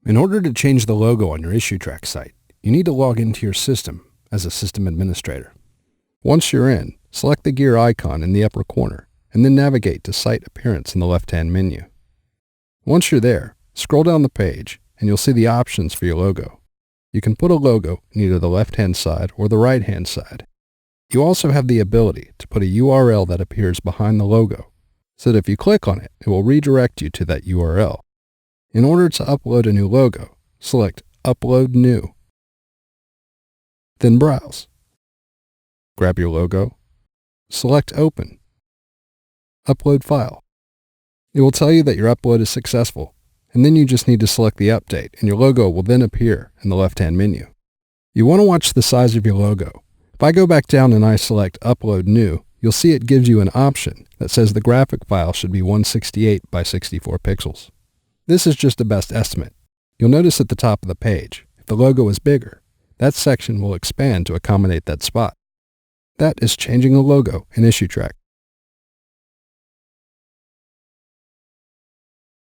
In order to change the logo on your Issuetrak site, you need to log into your system as a system administrator. Once you're in, select the gear icon in the upper corner and then navigate to Site Appearance in the left-hand menu. Once you're there, scroll down the page and you'll see the options for your logo. You can put a logo in either the left-hand side or the right-hand side. You also have the ability to put a URL that appears behind the logo, so that if you click on it, it will redirect you to that URL. In order to upload a new logo, select Upload New. Then browse. Grab your logo. Select Open. Upload file. It will tell you that your upload is successful, and then you just need to select the update, and your logo will then appear in the left-hand menu. You want to watch the size of your logo. If I go back down and I select Upload New, you'll see it gives you an option that says the graphic file should be 168 by 64 pixels. This is just a best estimate. You'll notice at the top of the page, if the logo is bigger, that section will expand to accommodate that spot. That is changing a logo in Issuetrak.